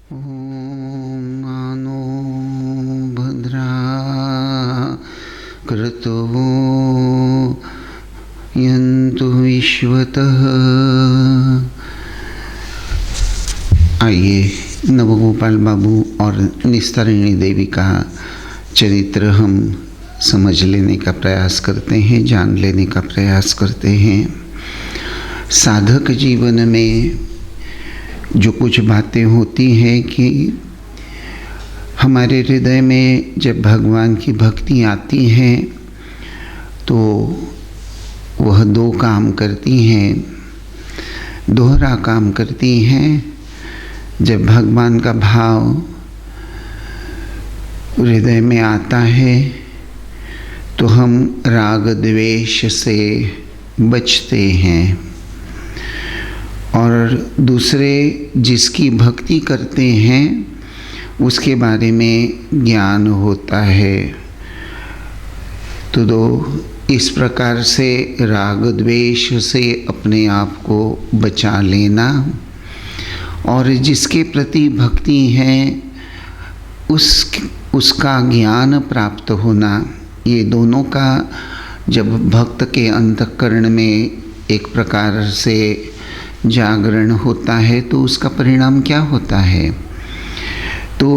ॐ नानो भद्रा क्रतवो यन्तु विश्वतः। आइए नवगोपाल बाबू और निस्तारिणी देवी का चरित्र हम समझ लेने का प्रयास करते हैं, जान लेने का प्रयास करते हैं। साधक जीवन में जो कुछ बातें होती हैं कि हमारे हृदय में जब भगवान की भक्ति आती है तो वह दो काम करती हैं, दोहरा काम करती हैं। जब भगवान का भाव हृदय में आता है तो हम राग द्वेष से बचते हैं, और दूसरे जिसकी भक्ति करते हैं उसके बारे में ज्ञान होता है। तो इस प्रकार से राग द्वेष से अपने आप को बचा लेना और जिसके प्रति भक्ति है उसका ज्ञान प्राप्त होना, ये दोनों का जब भक्त के अंतःकरण में एक प्रकार से जागरण होता है तो उसका परिणाम क्या होता है? तो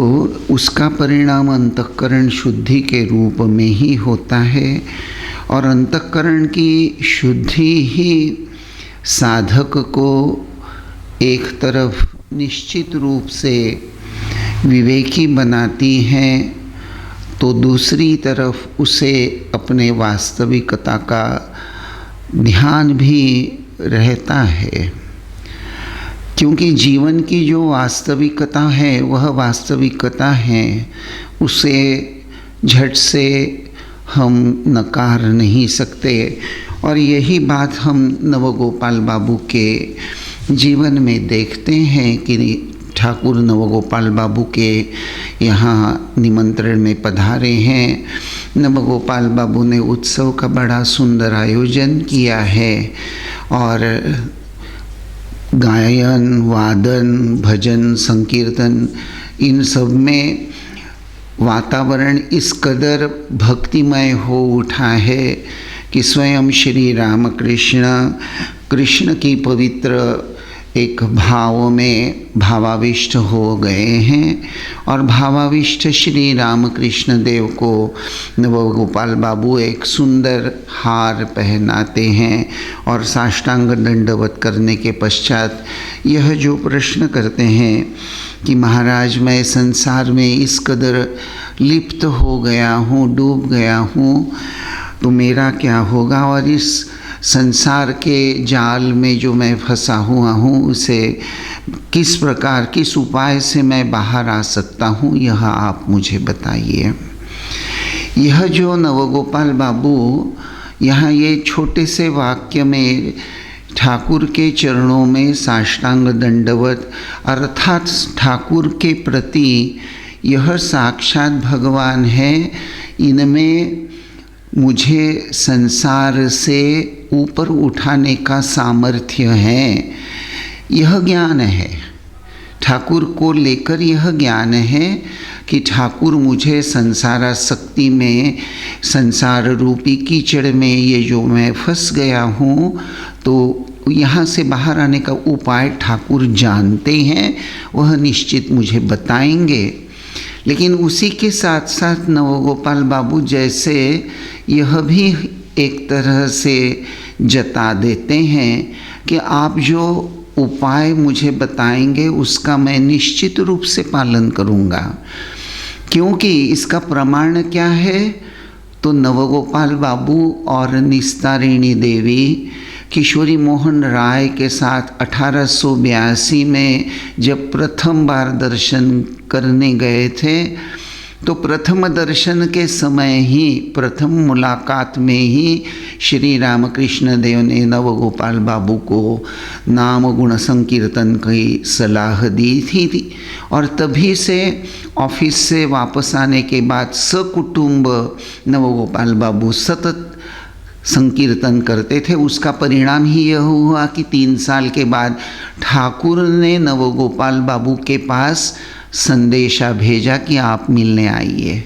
उसका परिणाम अंतःकरण शुद्धि के रूप में ही होता है, और अंतःकरण की शुद्धि ही साधक को एक तरफ निश्चित रूप से विवेकी बनाती है तो दूसरी तरफ उसे अपने वास्तविकता का ध्यान भी रहता है। क्योंकि जीवन की जो वास्तविकता है वह वास्तविकता है, उसे झट से हम नकार नहीं सकते। और यही बात हम नवगोपाल बाबू के जीवन में देखते हैं कि ठाकुर नवगोपाल बाबू के यहाँ निमंत्रण में पधारे हैं। नवगोपाल बाबू ने उत्सव का बड़ा सुंदर आयोजन किया है और गायन, वादन, भजन, संकीर्तन, इन सब में वातावरण इस कदर भक्तिमय हो उठा है कि स्वयं श्री कृष्ण की पवित्र एक भाव में भावाविष्ट हो गए हैं। और भावाविष्ट श्री रामकृष्ण देव को नवगोपाल बाबू एक सुंदर हार पहनाते हैं और साष्टांग दंडवत करने के पश्चात यह जो प्रश्न करते हैं कि महाराज, मैं संसार में इस कदर लिप्त हो गया हूँ, डूब गया हूँ, तो मेरा क्या होगा? और इस संसार के जाल में जो मैं फंसा हुआ हूँ उसे किस प्रकार, किस उपाय से मैं बाहर आ सकता हूँ, यह आप मुझे बताइए। यह जो नवगोपाल बाबू यहाँ ये छोटे से वाक्य में ठाकुर के चरणों में साष्टांग दंडवत, अर्थात ठाकुर के प्रति यह साक्षात भगवान है, इनमें मुझे संसार से ऊपर उठाने का सामर्थ्य है, यह ज्ञान है। ठाकुर को लेकर यह ज्ञान है कि ठाकुर मुझे संसारासक्ति में, संसार रूपी कीचड़ में ये जो मैं फंस गया हूँ, तो यहाँ से बाहर आने का उपाय ठाकुर जानते हैं, वह निश्चित मुझे बताएंगे। लेकिन उसी के साथ साथ नवगोपाल बाबू जैसे यह भी एक तरह से जता देते हैं कि आप जो उपाय मुझे बताएंगे उसका मैं निश्चित रूप से पालन करूँगा। क्योंकि इसका प्रमाण क्या है? तो नवगोपाल बाबू और निस्तारिणी देवी किशोरी मोहन राय के साथ 1882 में जब प्रथम बार दर्शन करने गए थे, तो प्रथम दर्शन के समय ही, प्रथम मुलाकात में ही श्री रामकृष्ण देव ने नवगोपाल बाबू को नाम गुण संकीर्तन की सलाह दी थी। और तभी से ऑफिस से वापस आने के बाद सकुटुंब नवगोपाल बाबू सतत संकीर्तन करते थे। उसका परिणाम ही यह हुआ कि 3 साल के बाद ठाकुर ने नवगोपाल बाबू के पास संदेशा भेजा कि आप मिलने आइए।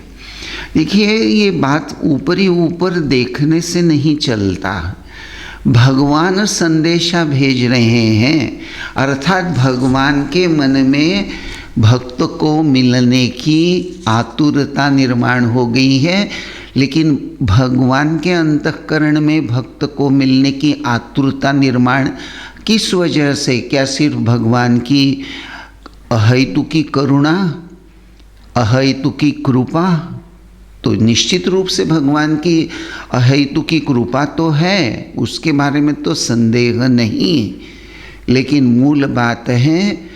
देखिए, ये बात ऊपरी ऊपर देखने से नहीं चलता। भगवान संदेशा भेज रहे हैं, अर्थात भगवान के मन में भक्त को मिलने की आतुरता निर्माण हो गई है। लेकिन भगवान के अंतःकरण में भक्त को मिलने की आतुरता निर्माण किस वजह से? क्या सिर्फ भगवान की अहेतुकी करुणा, अहेतुकी कृपा? तो निश्चित रूप से भगवान की अहेतुकी कृपा तो है, उसके बारे में तो संदेह नहीं। लेकिन मूल बात है,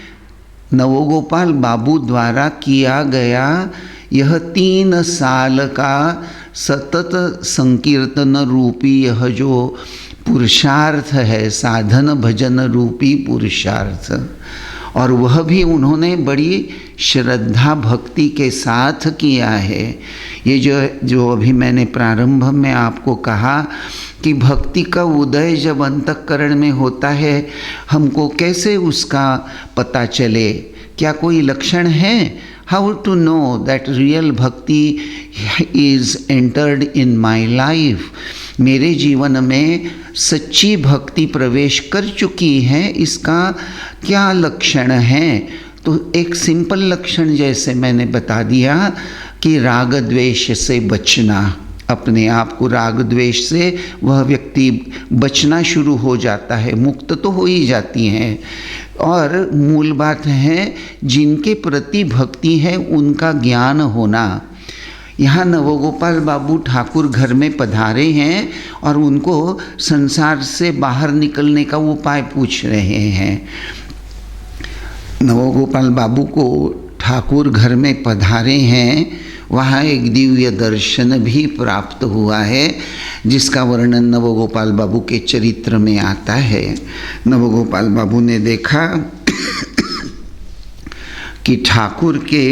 नवगोपाल बाबू द्वारा किया गया यह 3 साल का सतत संकीर्तन रूपी यह जो पुरुषार्थ है, साधन भजन रूपी पुरुषार्थ, और वह भी उन्होंने बड़ी श्रद्धा भक्ति के साथ किया है। ये जो अभी मैंने प्रारंभ में आपको कहा कि भक्ति का उदय जब अंतःकरण में होता है, हमको कैसे उसका पता चले? क्या कोई लक्षण है? How to know that real bhakti is entered in my life? मेरे जीवन में सच्ची भक्ति प्रवेश कर चुकी है, इसका क्या लक्षण है? तो एक सिंपल लक्षण जैसे मैंने बता दिया कि राग द्वेष से बचना, अपने आप को राग द्वेष से वह व्यक्ति बचना शुरू हो जाता है, मुक्त तो हो ही जाती हैं। और मूल बात है, जिनके प्रति भक्ति है उनका ज्ञान होना। यहाँ नवगोपाल बाबू ठाकुर घर में पधारे हैं और उनको संसार से बाहर निकलने का उपाय पूछ रहे हैं। नवगोपाल बाबू को ठाकुर घर में पधारे हैं, वहाँ एक दिव्य दर्शन भी प्राप्त हुआ है, जिसका वर्णन नवगोपाल बाबू के चरित्र में आता है। नवगोपाल बाबू ने देखा कि ठाकुर के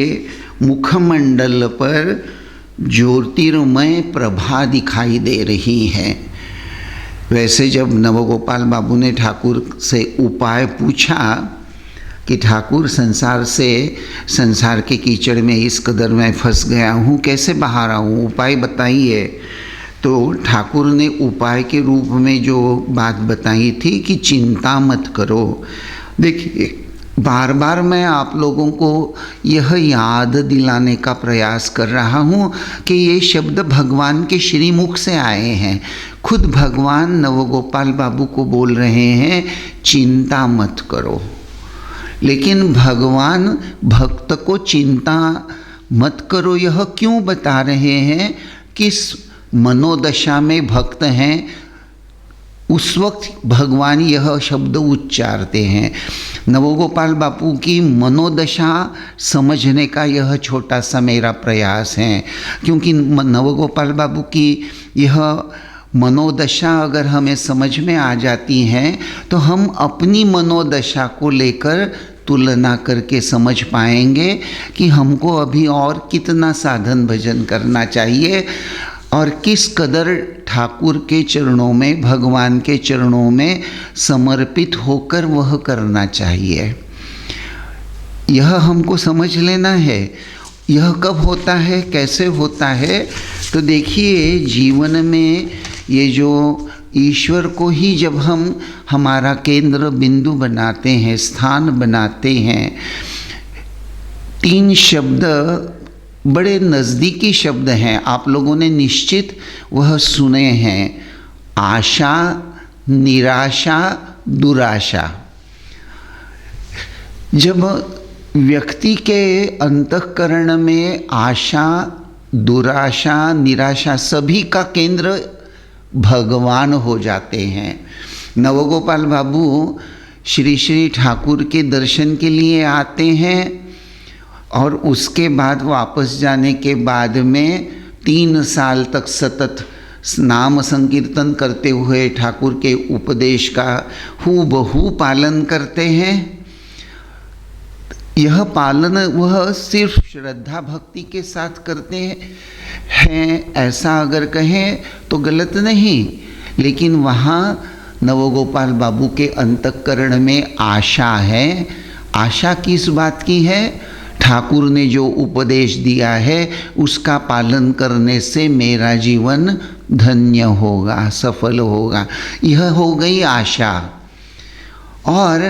मुखमंडल पर ज्योतिर्मय प्रभा दिखाई दे रही है। वैसे जब नवगोपाल बाबू ने ठाकुर से उपाय पूछा कि ठाकुर संसार के कीचड़ में इस कदर मैं फंस गया हूँ, कैसे बाहर आऊँ, उपाय बताइए। तो ठाकुर ने उपाय के रूप में जो बात बताई थी कि चिंता मत करो। देखिए, बार बार मैं आप लोगों को यह याद दिलाने का प्रयास कर रहा हूँ कि ये शब्द भगवान के श्रीमुख से आए हैं। खुद भगवान नवगोपाल बाबू को बोल रहे हैं, चिंता मत करो। लेकिन भगवान भक्त को चिंता मत करो यह क्यों बता रहे हैं? किस मनोदशा में भक्त हैं, उस वक्त भगवान यह शब्द उच्चारते हैं। नवगोपाल बापू की मनोदशा समझने का यह छोटा सा मेरा प्रयास है, क्योंकि नवगोपाल बाबू की यह मनोदशा अगर हमें समझ में आ जाती है तो हम अपनी मनोदशा को लेकर तुलना करके समझ पाएंगे कि हमको अभी और कितना साधन भजन करना चाहिए और किस कदर ठाकुर के चरणों में, भगवान के चरणों में समर्पित होकर वह करना चाहिए। यह हमको समझ लेना है। यह कब होता है, कैसे होता है? तो देखिए, जीवन में ये जो ईश्वर को ही जब हम हमारा केंद्र बिंदु बनाते हैं, स्थान बनाते हैं, 3 शब्द बड़े नज़दीकी शब्द हैं, आप लोगों ने निश्चित वह सुने हैं, आशा, निराशा, दुराशा। जब व्यक्ति के अंतःकरण में आशा, दुराशा, निराशा सभी का केंद्र भगवान हो जाते हैं। नवगोपाल बाबू श्री श्री ठाकुर के दर्शन के लिए आते हैं और उसके बाद वापस जाने के बाद में 3 साल तक सतत नाम संकीर्तन करते हुए ठाकुर के उपदेश का हूबहू पालन करते हैं। यह पालन वह सिर्फ श्रद्धा भक्ति के साथ करते हैं, ऐसा अगर कहें तो गलत नहीं, लेकिन वहाँ नवगोपाल बाबू के अंतःकरण में आशा है। आशा किस बात की है? ठाकुर ने जो उपदेश दिया है उसका पालन करने से मेरा जीवन धन्य होगा, सफल होगा, यह हो गई आशा। और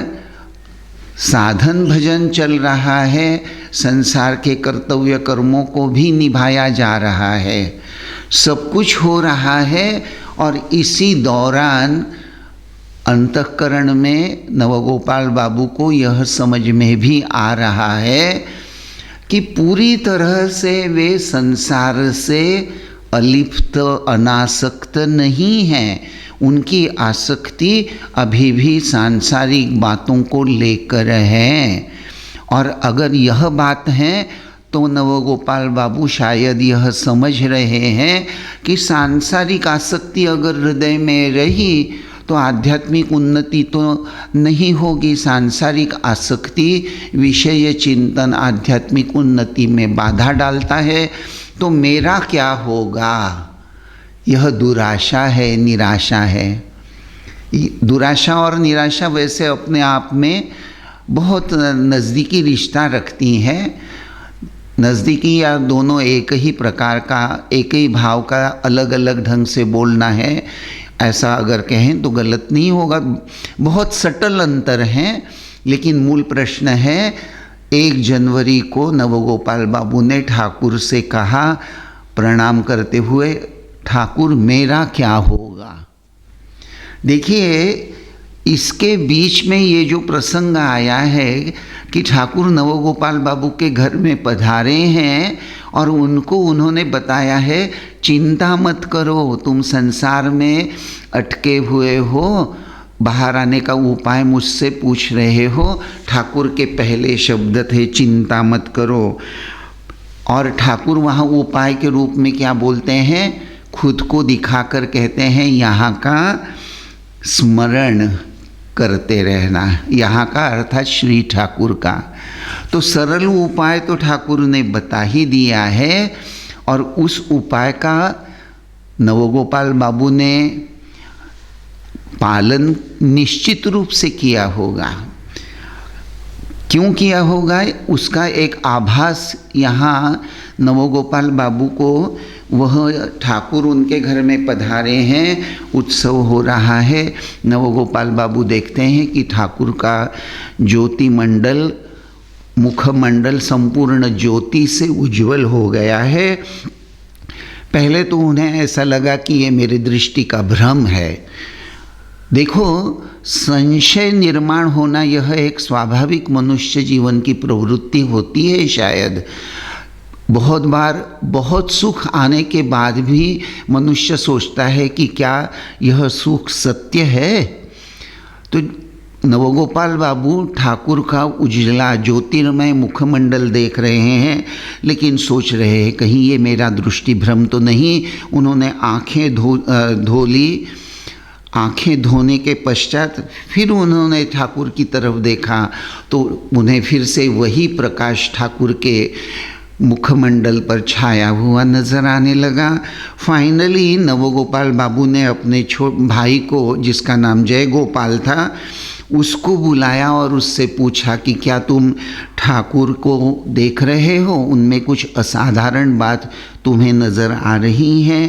साधन भजन चल रहा है, संसार के कर्तव्य कर्मों को भी निभाया जा रहा है, सब कुछ हो रहा है। और इसी दौरान अंतःकरण में नवगोपाल बाबू को यह समझ में भी आ रहा है कि पूरी तरह से वे संसार से अलिप्त अनासक्त नहीं हैं। उनकी आसक्ति अभी भी सांसारिक बातों को लेकर है। और अगर यह बात है तो नवगोपाल बाबू शायद यह समझ रहे हैं कि सांसारिक आसक्ति अगर हृदय में रही तो आध्यात्मिक उन्नति तो नहीं होगी। सांसारिक आसक्ति, विषय चिंतन आध्यात्मिक उन्नति में बाधा डालता है, तो मेरा क्या होगा? यह दुराशा है, निराशा है। दुराशा और निराशा वैसे अपने आप में बहुत नज़दीकी रिश्ता रखती हैं। नज़दीकी या दोनों एक ही प्रकार का, एक ही भाव का अलग अलग ढंग से बोलना है, ऐसा अगर कहें तो गलत नहीं होगा। बहुत सटल अंतर हैं, लेकिन मूल प्रश्न है 1 जनवरी को नवगोपाल बाबू ने ठाकुर से कहा प्रणाम करते हुए, ठाकुर मेरा क्या होगा? देखिए, इसके बीच में ये जो प्रसंग आया है कि ठाकुर नवगोपाल बाबू के घर में पधारे हैं और उनको उन्होंने बताया है चिंता मत करो, तुम संसार में अटके हुए हो, बाहर आने का उपाय मुझसे पूछ रहे हो। ठाकुर के पहले शब्द थे चिंता मत करो। और ठाकुर वहाँ उपाय के रूप में क्या बोलते हैं? खुद को दिखाकर कहते हैं यहाँ का स्मरण करते रहना। यहाँ का अर्थात श्री ठाकुर का। तो सरल उपाय तो ठाकुर ने बता ही दिया है, और उस उपाय का नवगोपाल बाबू ने पालन निश्चित रूप से किया होगा। क्यों किया होगा? उसका एक आभास यहाँ नवगोपाल बाबू को, वह ठाकुर उनके घर में पधारे हैं, उत्सव हो रहा है, नवगोपाल बाबू देखते हैं कि ठाकुर का ज्योति मंडल, मुखमंडल संपूर्ण ज्योति से उज्जवल हो गया है। पहले तो उन्हें ऐसा लगा कि ये मेरी दृष्टि का भ्रम है। देखो, संशय निर्माण होना यह एक स्वाभाविक मनुष्य जीवन की प्रवृत्ति होती है। शायद बहुत बार बहुत सुख आने के बाद भी मनुष्य सोचता है कि क्या यह सुख सत्य है। तो नवगोपाल बाबू ठाकुर का उजला ज्योतिर्मय मुखमंडल देख रहे हैं, लेकिन सोच रहे हैं कहीं ये मेरा दृष्टि भ्रम तो नहीं। उन्होंने आंखें धो ली। आंखें धोने के पश्चात फिर उन्होंने ठाकुर की तरफ देखा तो उन्हें फिर से वही प्रकाश ठाकुर के मुखमंडल पर छाया हुआ नजर आने लगा। फाइनली नवगोपाल बाबू ने अपने भाई को, जिसका नाम जय गोपाल था, उसको बुलाया और उससे पूछा कि क्या तुम ठाकुर को देख रहे हो? उनमें कुछ असाधारण बात तुम्हें नज़र आ रही है?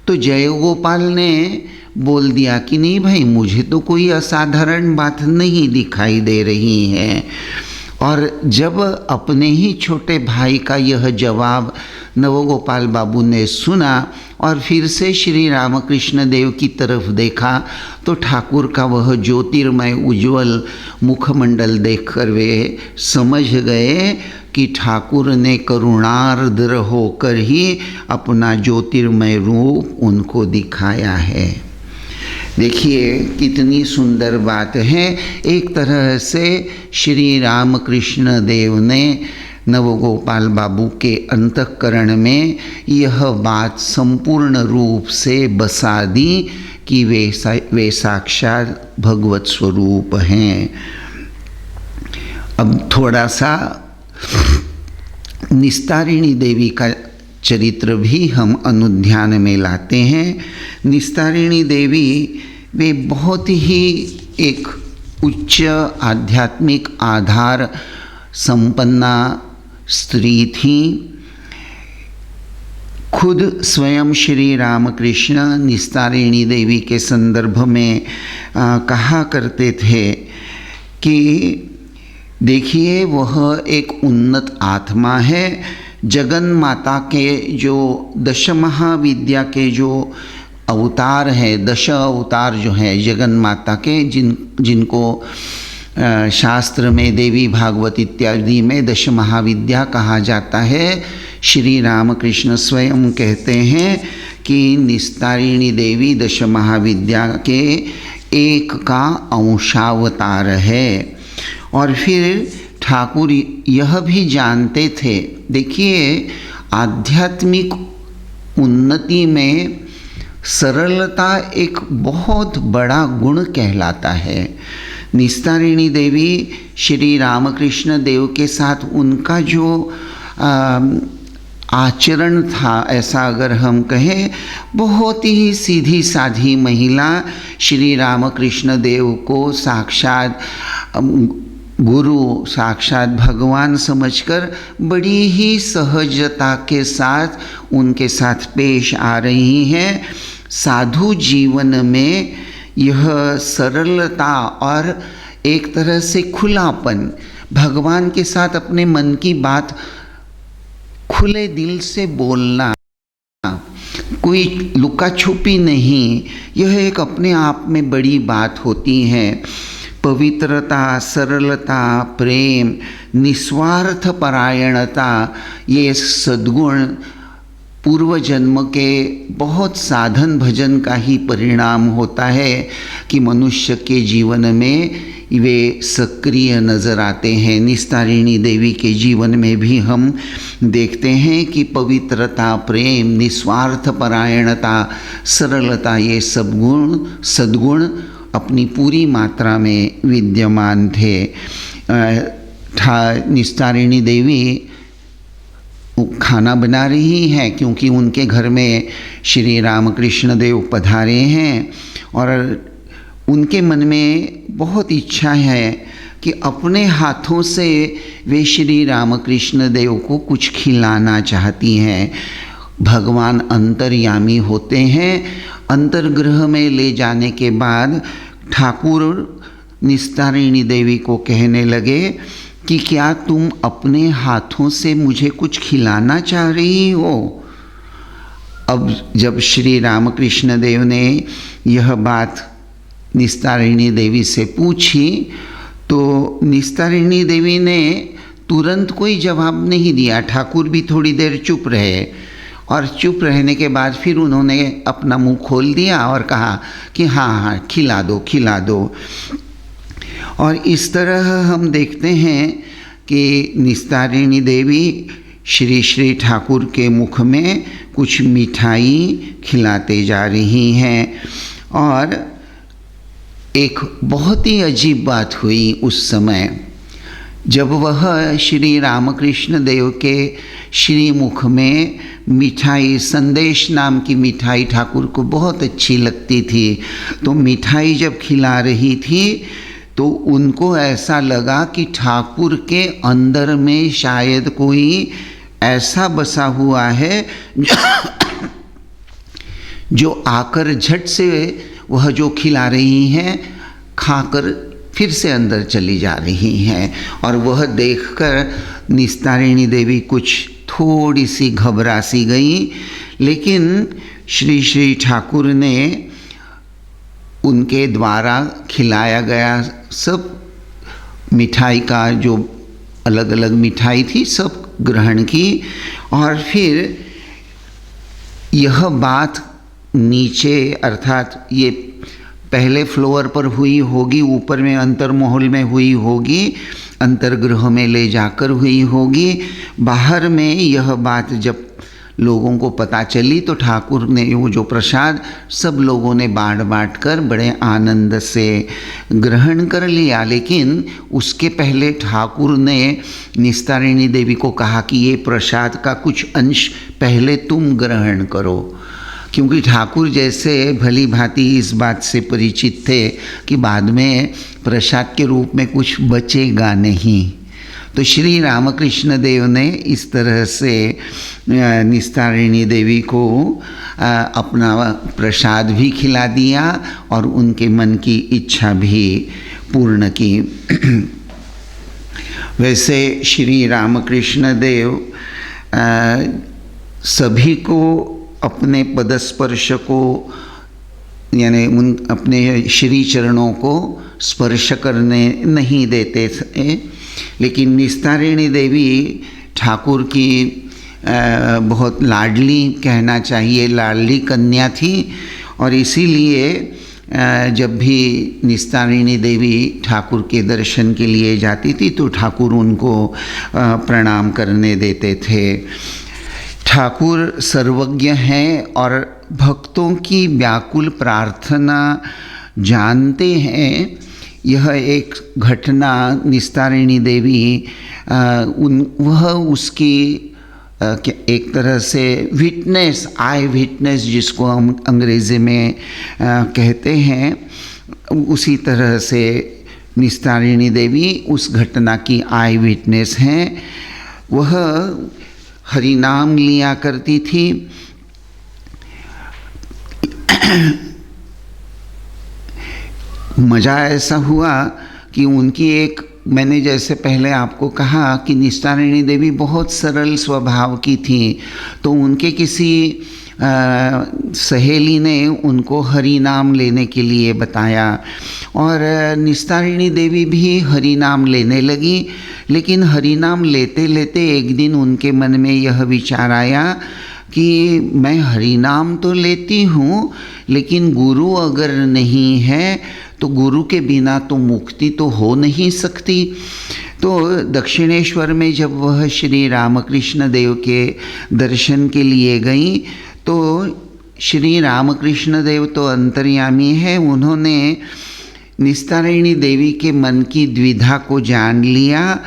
तो जय गोपाल ने बोल दिया कि नहीं भाई, मुझे तो कोई असाधारण बात नहीं दिखाई दे रही है। और जब अपने ही छोटे भाई का यह जवाब नवगोपाल बाबू ने सुना और फिर से श्री रामकृष्ण देव की तरफ देखा, तो ठाकुर का वह ज्योतिर्मय उज्ज्वल मुखमंडल देखकर वे समझ गए कि ठाकुर ने करुणार्द्र होकर ही अपना ज्योतिर्मय रूप उनको दिखाया है। देखिए कितनी सुंदर बात है। एक तरह से श्री रामकृष्ण देव ने नवगोपाल बाबू के अंतःकरण में यह बात संपूर्ण रूप से बसा दी कि वे साक्षात भगवत स्वरूप हैं। अब थोड़ा सा निस्तारिणी देवी का चरित्र भी हम अनुध्यान में लाते हैं। निस्तारिणी देवी वे बहुत ही एक उच्च आध्यात्मिक आधार संपन्ना स्त्री थी। खुद स्वयं श्री रामकृष्ण निस्तारिणी देवी के संदर्भ में कहा करते थे कि देखिए वह एक उन्नत आत्मा है। जगन माता के जो दश महाविद्या के जो अवतार है, 10 अवतार जो है जगन माता के, जिनको शास्त्र में देवी भागवत इत्यादि में दश महाविद्या कहा जाता है, श्री रामकृष्ण स्वयं कहते हैं कि निस्तारिणी देवी दश महाविद्या के एक का अंशावतार है। और फिर ठाकुर यह भी जानते थे, देखिए आध्यात्मिक उन्नति में सरलता एक बहुत बड़ा गुण कहलाता है। निस्तारिणी देवी श्री रामकृष्ण देव के साथ उनका जो आचरण था, ऐसा अगर हम कहें, बहुत ही सीधी साधी महिला श्री रामकृष्ण देव को साक्षात गुरु, साक्षात भगवान समझकर बड़ी ही सहजता के साथ उनके साथ पेश आ रही हैं। साधु जीवन में यह सरलता और एक तरह से खुलापन, भगवान के साथ अपने मन की बात खुले दिल से बोलना, कोई लुका छुपी नहीं, यह एक अपने आप में बड़ी बात होती है। पवित्रता, सरलता, प्रेम, निस्वार्थ परायणता, ये सद्गुण पूर्व जन्म के बहुत साधन भजन का ही परिणाम होता है कि मनुष्य के जीवन में वे सक्रिय नज़र आते हैं। निस्तारिणी देवी के जीवन में भी हम देखते हैं कि पवित्रता, प्रेम, निस्वार्थ परायणता, सरलता, ये सब गुण, सद्गुण अपनी पूरी मात्रा में विद्यमान थे। निस्तारिणी देवी खाना बना रही हैं क्योंकि उनके घर में श्री रामकृष्ण देव पधारे हैं और उनके मन में बहुत इच्छा है कि अपने हाथों से वे श्री रामकृष्ण देव को कुछ खिलाना चाहती हैं। भगवान अंतर्यामी होते हैं। अंतर्गृह में ले जाने के बाद ठाकुर निस्तारिणी देवी को कहने लगे कि क्या तुम अपने हाथों से मुझे कुछ खिलाना चाह रही हो? अब जब श्री रामकृष्ण देव ने यह बात निस्तारिणी देवी से पूछी तो निस्तारिणी देवी ने तुरंत कोई जवाब नहीं दिया। ठाकुर भी थोड़ी देर चुप रहे और चुप रहने के बाद फिर उन्होंने अपना मुंह खोल दिया और कहा कि हाँ, खिला दो, खिला दो। और इस तरह हम देखते हैं कि निस्तारिणी देवी श्री श्री ठाकुर के मुख में कुछ मिठाई खिलाते जा रही हैं। और एक बहुत ही अजीब बात हुई उस समय, जब वह श्री रामकृष्ण देव के श्रीमुख में मिठाई, संदेश नाम की मिठाई ठाकुर को बहुत अच्छी लगती थी, तो मिठाई जब खिला रही थी तो उनको ऐसा लगा कि ठाकुर के अंदर में शायद कोई ऐसा बसा हुआ है जो आकर झट से वह जो खिला रही हैं खाकर फिर से अंदर चली जा रही हैं। और वह देखकर निस्तारिणी देवी कुछ थोड़ी सी घबरा सी गई, लेकिन श्री श्री ठाकुर ने उनके द्वारा खिलाया गया सब मिठाई का, जो अलग अलग मिठाई थी, सब ग्रहण की। और फिर यह बात नीचे, अर्थात ये पहले फ्लोर पर हुई होगी, ऊपर में अंतर्महल में हुई होगी, अंतर्गृह में ले जाकर हुई होगी। बाहर में यह बात जब लोगों को पता चली तो ठाकुर ने वो जो प्रसाद सब लोगों ने बाँट कर बड़े आनंद से ग्रहण कर लिया। लेकिन उसके पहले ठाकुर ने निस्तारिणी देवी को कहा कि ये प्रसाद का कुछ अंश पहले तुम ग्रहण करो, क्योंकि ठाकुर जैसे भली भांति इस बात से परिचित थे कि बाद में प्रसाद के रूप में कुछ बचेगा नहीं। तो श्री रामकृष्ण देव ने इस तरह से निस्तारिणी देवी को अपना प्रसाद भी खिला दिया और उनके मन की इच्छा भी पूर्ण की। वैसे श्री रामकृष्ण देव सभी को अपने पदस्पर्श को यानी उन अपने श्री चरणों को स्पर्श करने नहीं देते थे, लेकिन निस्तारिणी देवी ठाकुर की बहुत लाडली कहना चाहिए लाडली कन्या थी और इसीलिए जब भी निस्तारिणी देवी ठाकुर के दर्शन के लिए जाती थी तो ठाकुर उनको प्रणाम करने देते थे। ठाकुर सर्वज्ञ हैं और भक्तों की व्याकुल प्रार्थना जानते हैं। यह एक घटना निस्तारिणी देवी वह उसकी एक तरह से विटनेस, आई विटनेस जिसको हम अंग्रेज़ी में कहते हैं, उसी तरह से निस्तारिणी देवी उस घटना की आई विटनेस हैं। वह हरि नाम लिया करती थी। मज़ा ऐसा हुआ कि उनकी एक, मैंने जैसे पहले आपको कहा कि निस्तारिणी देवी बहुत सरल स्वभाव की थी, तो उनके किसी सहेली ने उनको हरि नाम लेने के लिए बताया और निस्तारिणी देवी भी हरि नाम लेने लगी। लेकिन हरि नाम लेते लेते एक दिन उनके मन में यह विचार आया कि मैं हरि नाम तो लेती हूँ, लेकिन गुरु अगर नहीं है तो गुरु के बिना तो मुक्ति तो हो नहीं सकती। तो दक्षिणेश्वर में जब वह श्री रामकृष्ण देव के दर्शन के लिए गई तो श्री रामकृष्ण देव तो अंतर्यामी है, उन्होंने निस्तारिणी देवी के मन की द्विधा को जान लिया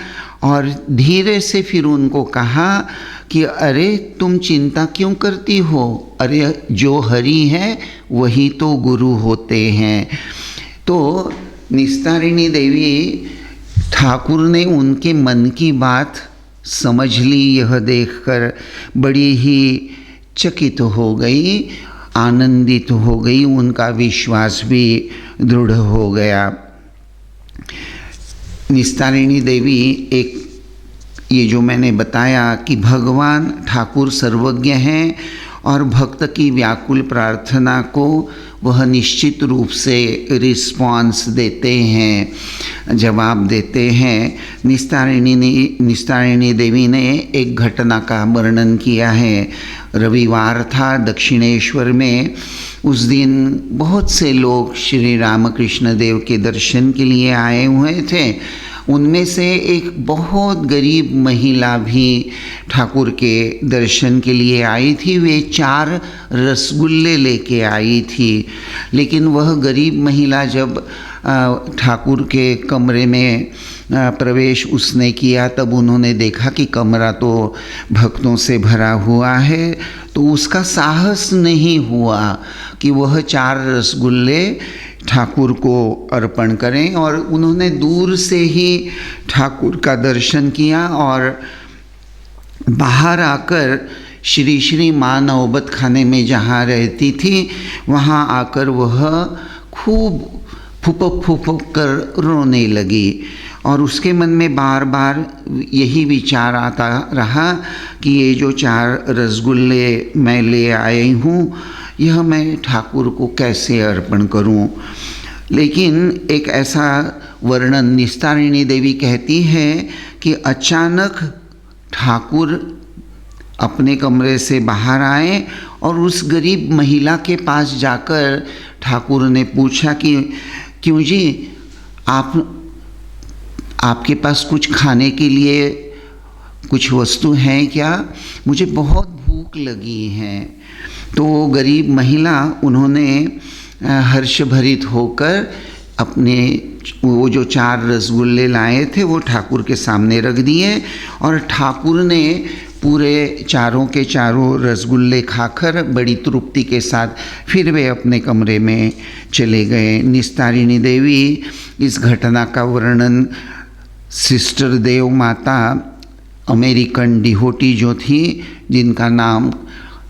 और धीरे से फिर उनको कहा कि अरे तुम चिंता क्यों करती हो, अरे जो हरि है वही तो गुरु होते हैं। तो निस्तारिणी देवी ठाकुर ने उनके मन की बात समझ ली, यह देखकर बड़ी ही चकित हो गई, आनंदित हो गई, उनका विश्वास भी दृढ़ हो गया। निस्तारिणी देवी एक, ये जो मैंने बताया कि भगवान ठाकुर सर्वज्ञ हैं और भक्त की व्याकुल प्रार्थना को वह निश्चित रूप से रिस्पॉन्स देते हैं, जवाब देते हैं। निस्तारिणी देवी ने एक घटना का वर्णन किया है। रविवार था दक्षिणेश्वर में, उस दिन बहुत से लोग श्री रामकृष्ण देव के दर्शन के लिए आए हुए थे। उनमें से एक बहुत गरीब महिला भी ठाकुर के दर्शन के लिए आई थी। वे 4 रसगुल्ले लेके आई थी, लेकिन वह गरीब महिला जब ठाकुर के कमरे में प्रवेश उसने किया तब उन्होंने देखा कि कमरा तो भक्तों से भरा हुआ है, तो उसका साहस नहीं हुआ कि वह 4 रसगुल्ले ठाकुर को अर्पण करें और उन्होंने दूर से ही ठाकुर का दर्शन किया और बाहर आकर श्री श्री माँ नौबत खाने में जहाँ रहती थी वहाँ आकर वह खूब फुपक फुपक कर रोने लगी और उसके मन में बार बार यही विचार आता रहा कि ये जो 4 रसगुल्ले मैं ले आई हूँ यह मैं ठाकुर को कैसे अर्पण करूं। लेकिन एक ऐसा वर्णन निस्तारिणी देवी कहती है कि अचानक ठाकुर अपने कमरे से बाहर आए और उस गरीब महिला के पास जाकर ठाकुर ने पूछा कि क्यों जी, आपके पास कुछ खाने के लिए कुछ वस्तु है क्या? मुझे बहुत भूख भूख लगी है। तो वो गरीब महिला, उन्होंने हर्षभरित होकर अपने वो जो 4 रसगुल्ले लाए थे वो ठाकुर के सामने रख दिए, और ठाकुर ने पूरे चारों के चारों रसगुल्ले खाकर बड़ी तृप्ति के साथ फिर वे अपने कमरे में चले गए। निस्तारिणी देवी इस घटना का वर्णन सिस्टर देव माता, अमेरिकन डिहोटी जो थी, जिनका नाम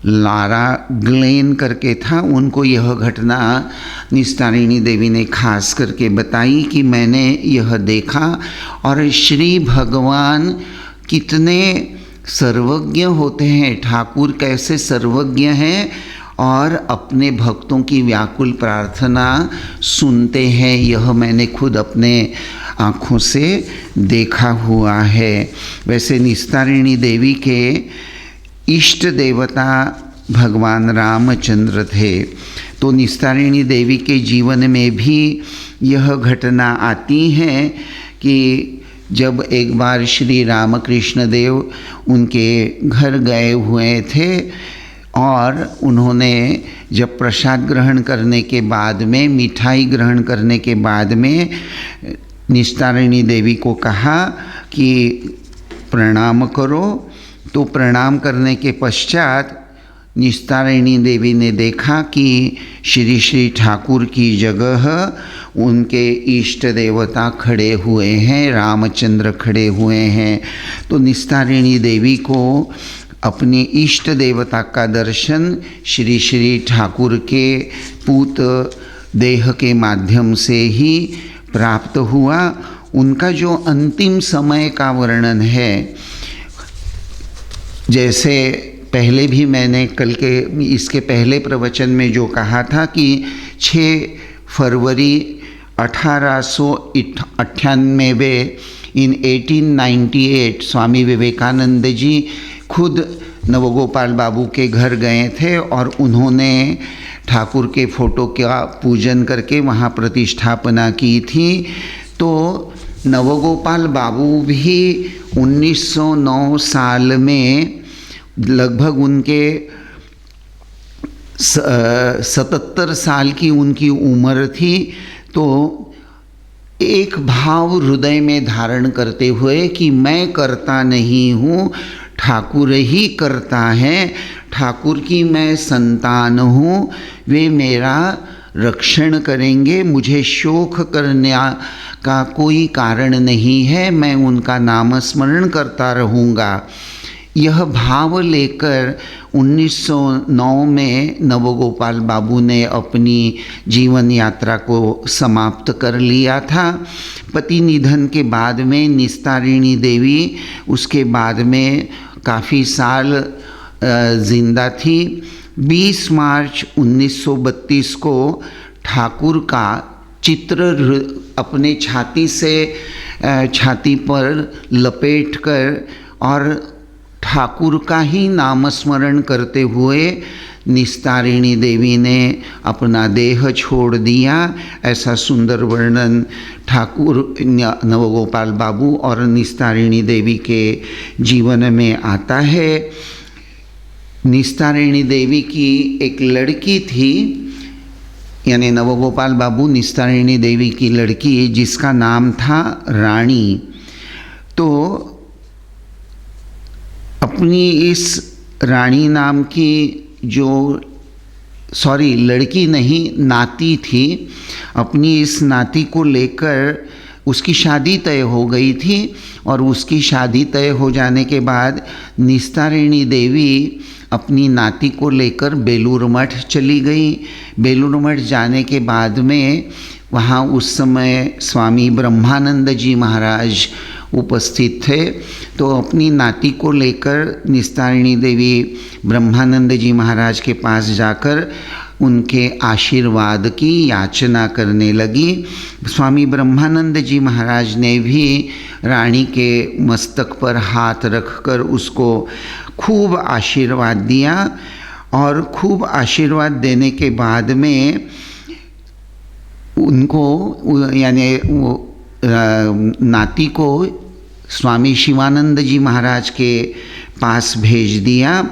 लारा ग्लेन करके था, उनको यह घटना निस्तारिणी देवी ने खास करके बताई कि मैंने यह देखा और श्री भगवान कितने सर्वज्ञ होते हैं, ठाकुर कैसे सर्वज्ञ हैं और अपने भक्तों की व्याकुल प्रार्थना सुनते हैं, यह मैंने खुद अपने आँखों से देखा हुआ है। वैसे निस्तारिणी देवी के इष्ट देवता भगवान रामचंद्र थे, तो निस्तारिणी देवी के जीवन में भी यह घटना आती है कि जब एक बार श्री रामकृष्ण देव उनके घर गए हुए थे और उन्होंने जब प्रसाद ग्रहण करने के बाद में, मिठाई ग्रहण करने के बाद में निस्तारिणी देवी को कहा कि प्रणाम करो, तो प्रणाम करने के पश्चात निस्तारिणी देवी ने देखा कि श्री श्री ठाकुर की जगह उनके इष्ट देवता खड़े हुए हैं, रामचंद्र खड़े हुए हैं। तो निस्तारिणी देवी को अपने इष्ट देवता का दर्शन श्री श्री ठाकुर के पूत देह के माध्यम से ही प्राप्त हुआ। उनका जो अंतिम समय का वर्णन है, जैसे पहले भी मैंने कल के इसके पहले प्रवचन में जो कहा था कि 6 फरवरी 1898 इन 1898 स्वामी विवेकानंद जी खुद नवगोपाल बाबू के घर गए थे और उन्होंने ठाकुर के फोटो का पूजन करके वहाँ प्रतिष्ठापना की थी। तो नवगोपाल बाबू भी 1909 साल में लगभग उनके 77 साल की उनकी उम्र थी। तो एक भाव हृदय में धारण करते हुए कि मैं करता नहीं हूँ, ठाकुर ही करता है, ठाकुर की मैं संतान हूँ, वे मेरा रक्षण करेंगे, मुझे शोक करने का कोई कारण नहीं है, मैं उनका नामस्मरण करता रहूँगा। यह भाव लेकर 1909 में नवगोपाल बाबू ने अपनी जीवन यात्रा को समाप्त कर लिया था। पति निधन के बाद में निस्तारिणी देवी उसके बाद में काफ़ी साल जिंदा थी। 20 मार्च 1932 को ठाकुर का चित्र अपने छाती पर लपेटकर और ठाकुर का ही नामस्मरण करते हुए निस्तारिणी देवी ने अपना देह छोड़ दिया। ऐसा सुंदर वर्णन ठाकुर नवगोपाल बाबू और निस्तारिणी देवी के जीवन में आता है। निस्तारिणी देवी की एक लड़की थी, यानी नवगोपाल बाबू निस्तारिणी देवी की लड़की, जिसका नाम था रानी। तो अपनी इस रानी नाम की लड़की नहीं, नाती थी, अपनी इस नाती को लेकर उसकी शादी तय हो गई थी और उसकी शादी तय हो जाने के बाद निस्तारिणी देवी अपनी नाती को लेकर बेलूर मठ चली गई। बेलूर मठ जाने के बाद में वहाँ उस समय स्वामी ब्रह्मानंद जी महाराज उपस्थित थे। तो अपनी नाती को लेकर निस्तारिणी देवी ब्रह्मानंद जी महाराज के पास जाकर उनके आशीर्वाद की याचना करने लगी। स्वामी ब्रह्मानंद जी महाराज ने भी रानी के मस्तक पर हाथ रखकर उसको खूब आशीर्वाद दिया और खूब आशीर्वाद देने के बाद में उनको, यानी नाती को स्वामी शिवानंद जी महाराज के पास भेज दिया।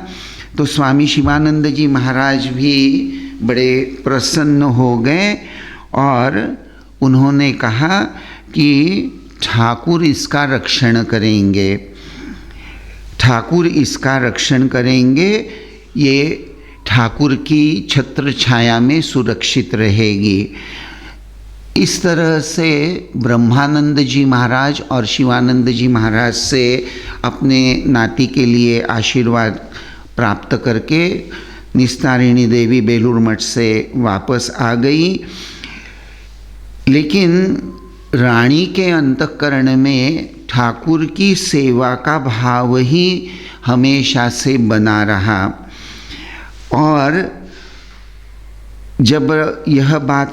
तो स्वामी शिवानंद जी महाराज भी बड़े प्रसन्न हो गए और उन्होंने कहा कि ठाकुर इसका रक्षण करेंगे, ठाकुर इसका रक्षण करेंगे, ये ठाकुर की छत्र छाया में सुरक्षित रहेगी। इस तरह से ब्रह्मानंद जी महाराज और शिवानंद जी महाराज से अपने नाती के लिए आशीर्वाद प्राप्त करके निस्तारिणी देवी बेलूर मठ से वापस आ गई। लेकिन रानी के अंतःकरण में ठाकुर की सेवा का भाव ही हमेशा से बना रहा। और जब यह बात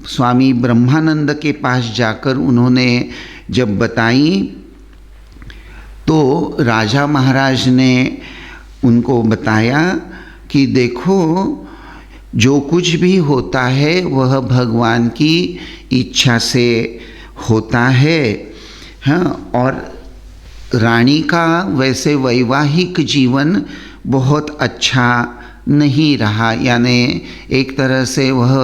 स्वामी ब्रह्मानंद के पास जाकर उन्होंने जब बताई तो राजा महाराज ने उनको बताया कि देखो, जो कुछ भी होता है वह भगवान की इच्छा से होता है। हाँ, और रानी का वैसे वैवाहिक जीवन बहुत अच्छा नहीं रहा, यानी एक तरह से वह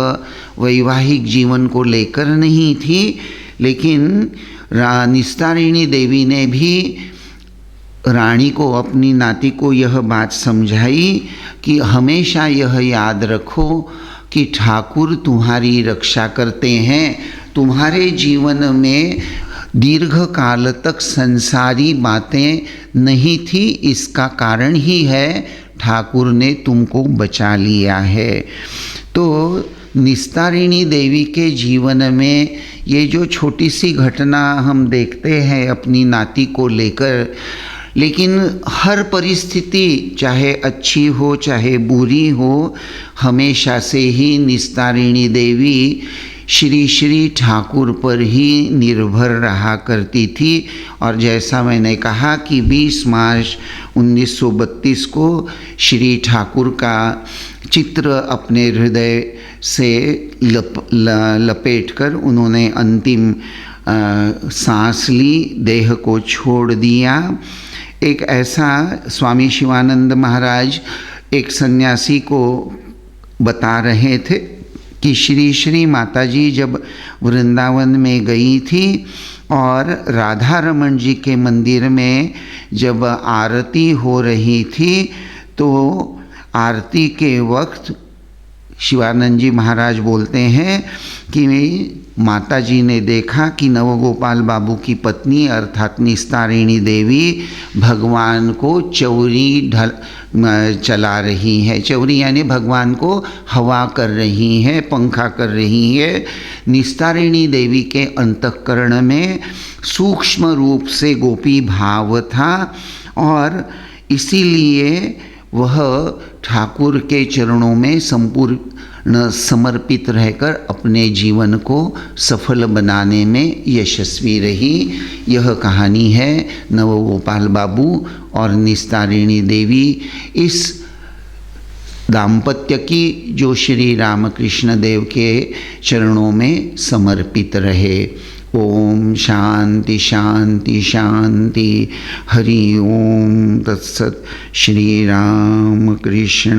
वैवाहिक जीवन को लेकर नहीं थी। लेकिन निस्तारिणी देवी ने भी रानी को, अपनी नाती को यह बात समझाई कि हमेशा यह याद रखो कि ठाकुर तुम्हारी रक्षा करते हैं। तुम्हारे जीवन में दीर्घ काल तक संसारी बातें नहीं थी, इसका कारण ही है ठाकुर ने तुमको बचा लिया है। तो निस्तारिणी देवी के जीवन में ये जो छोटी सी घटना हम देखते हैं अपनी नाती को लेकर, लेकिन हर परिस्थिति चाहे अच्छी हो चाहे बुरी हो, हमेशा से ही निस्तारिणी देवी श्री श्री ठाकुर पर ही निर्भर रहा करती थी। और जैसा मैंने कहा कि 20 मार्च 1932 को श्री ठाकुर का चित्र अपने हृदय से लपेटकर उन्होंने अंतिम सांस ली, देह को छोड़ दिया। एक ऐसा स्वामी शिवानंद महाराज एक सन्यासी को बता रहे थे कि श्री श्री माता जी जब वृंदावन में गई थी और राधा रमन जी के मंदिर में जब आरती हो रही थी, तो आरती के वक्त शिवानंद जी महाराज बोलते हैं कि माता जी ने देखा कि नवगोपाल बाबू की पत्नी अर्थात निस्तारिणी देवी भगवान को चौरी चला रही है। चौरी यानी भगवान को हवा कर रही है, पंखा कर रही है। निस्तारिणी देवी के अंतःकरण में सूक्ष्म रूप से गोपी भाव था और इसीलिए वह ठाकुर के चरणों में संपूर्ण समर्पित रहकर अपने जीवन को सफल बनाने में यशस्वी रही। यह कहानी है नवगोपाल बाबू और निस्तारिणी देवी, इस दाम्पत्य की जो श्री रामकृष्ण देव के चरणों में समर्पित रहे। ओम शांति शांति शांति। हरि ओम तत्सत। श्री राम कृष्णार्पणमस्तु।